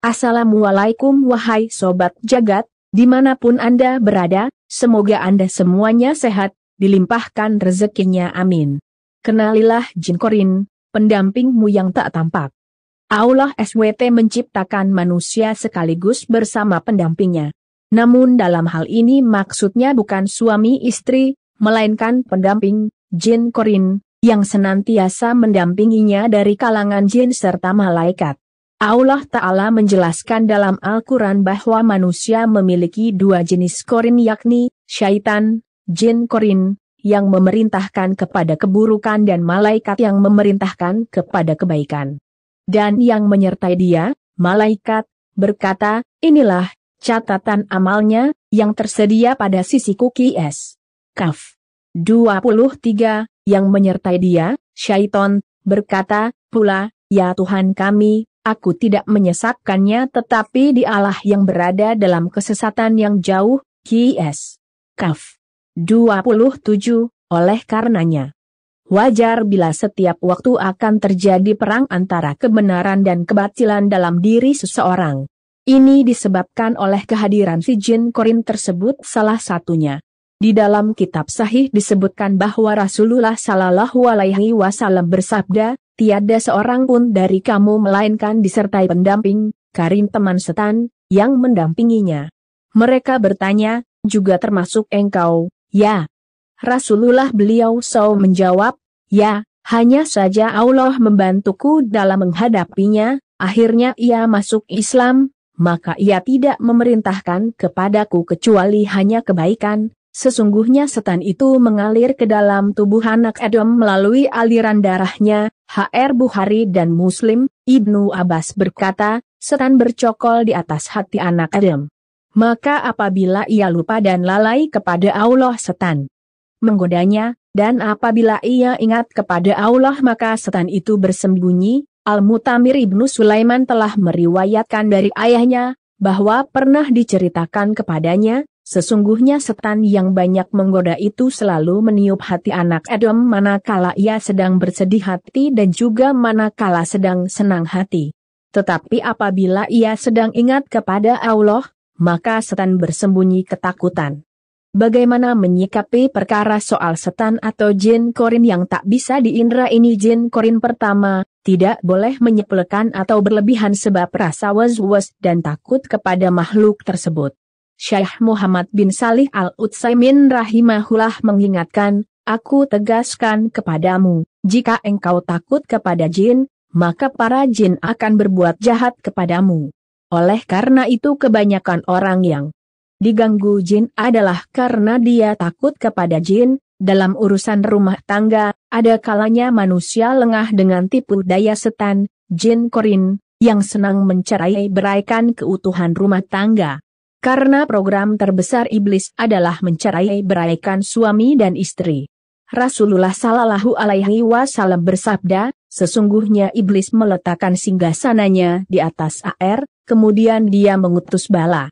Assalamualaikum wahai sobat jagat, dimanapun Anda berada, semoga Anda semuanya sehat, dilimpahkan rezekinya amin. Kenalilah Jin Korin, pendampingmu yang tak tampak. Allah SWT menciptakan manusia sekaligus bersama pendampingnya. Namun dalam hal ini maksudnya bukan suami istri, melainkan pendamping, Jin Korin, yang senantiasa mendampinginya dari kalangan jin serta malaikat. Allah Ta'ala menjelaskan dalam Al-Quran bahwa manusia memiliki dua jenis korin yakni, syaitan, jin korin, yang memerintahkan kepada keburukan dan malaikat yang memerintahkan kepada kebaikan. Dan yang menyertai dia, malaikat, berkata, inilah catatan amalnya, yang tersedia pada sisiku QS. Kaf 23, yang menyertai dia, syaiton, berkata, pula, ya Tuhan kami, aku tidak menyesatkannya tetapi dialah yang berada dalam kesesatan yang jauh, QS. Kaf 27, oleh karenanya. Wajar bila setiap waktu akan terjadi perang antara kebenaran dan kebatilan dalam diri seseorang. Ini disebabkan oleh kehadiran si Jin Korin tersebut salah satunya. Di dalam kitab sahih disebutkan bahwa Rasulullah Shallallahu Alaihi Wasallam bersabda, tiada seorang pun dari kamu melainkan disertai pendamping, karin teman setan, yang mendampinginya. Mereka bertanya, juga termasuk engkau, ya? Rasulullah beliau menjawab, ya, hanya saja Allah membantuku dalam menghadapinya, akhirnya ia masuk Islam, maka ia tidak memerintahkan kepadaku kecuali hanya kebaikan. Sesungguhnya setan itu mengalir ke dalam tubuh anak Adam melalui aliran darahnya. H.R. Bukhari dan Muslim. Ibnu Abbas berkata, setan bercokol di atas hati anak Adam. Maka apabila ia lupa dan lalai kepada Allah, setan menggodanya, dan apabila ia ingat kepada Allah maka setan itu bersembunyi. Al-Mutamir Ibnu Sulaiman telah meriwayatkan dari ayahnya, bahwa pernah diceritakan kepadanya, sesungguhnya setan yang banyak menggoda itu selalu meniup hati anak Adam manakala ia sedang bersedih hati dan juga manakala sedang senang hati. Tetapi apabila ia sedang ingat kepada Allah, maka setan bersembunyi ketakutan. Bagaimana menyikapi perkara soal setan atau jin korin yang tak bisa diindra ini? Jin korin pertama, tidak boleh menyepelekan atau berlebihan sebab rasa was-was dan takut kepada makhluk tersebut. Syekh Muhammad bin Salih Al-Utsaimin rahimahullah mengingatkan, aku tegaskan kepadamu, jika engkau takut kepada jin, maka para jin akan berbuat jahat kepadamu. Oleh karena itu kebanyakan orang yang diganggu jin adalah karena dia takut kepada jin. Dalam urusan rumah tangga, ada kalanya manusia lengah dengan tipu daya setan, jin korin, yang senang mencerai-beraikan keutuhan rumah tangga. Karena program terbesar iblis adalah mencerai-beraikan suami dan istri. Rasulullah Shallallahu Alaihi Wasallam bersabda, sesungguhnya iblis meletakkan singgasananya di atas air, kemudian dia mengutus bala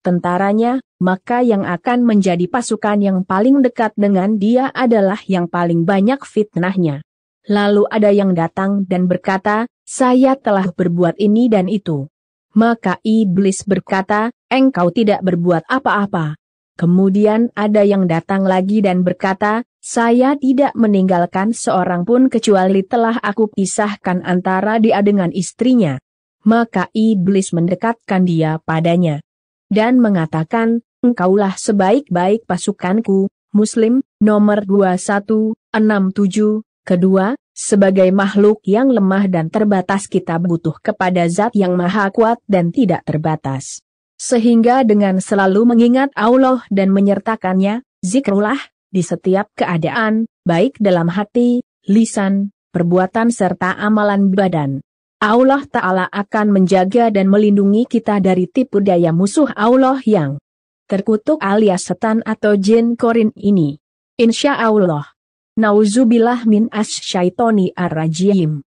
tentaranya, maka yang akan menjadi pasukan yang paling dekat dengan dia adalah yang paling banyak fitnahnya. Lalu ada yang datang dan berkata, saya telah berbuat ini dan itu. Maka iblis berkata, engkau tidak berbuat apa-apa. Kemudian ada yang datang lagi dan berkata, saya tidak meninggalkan seorang pun kecuali telah aku pisahkan antara dia dengan istrinya. Maka iblis mendekatkan dia padanya dan mengatakan, engkaulah sebaik-baik pasukanku. Muslim, nomor 2167. Kedua, sebagai makhluk yang lemah dan terbatas kita butuh kepada zat yang maha kuat dan tidak terbatas. Sehingga dengan selalu mengingat Allah dan menyertakannya, zikrullah, di setiap keadaan, baik dalam hati, lisan, perbuatan serta amalan badan. Allah Ta'ala akan menjaga dan melindungi kita dari tipu daya musuh Allah yang terkutuk alias setan atau jin korin ini. Insya Allah. Nauzubillah min asyaitoni ar-rajim.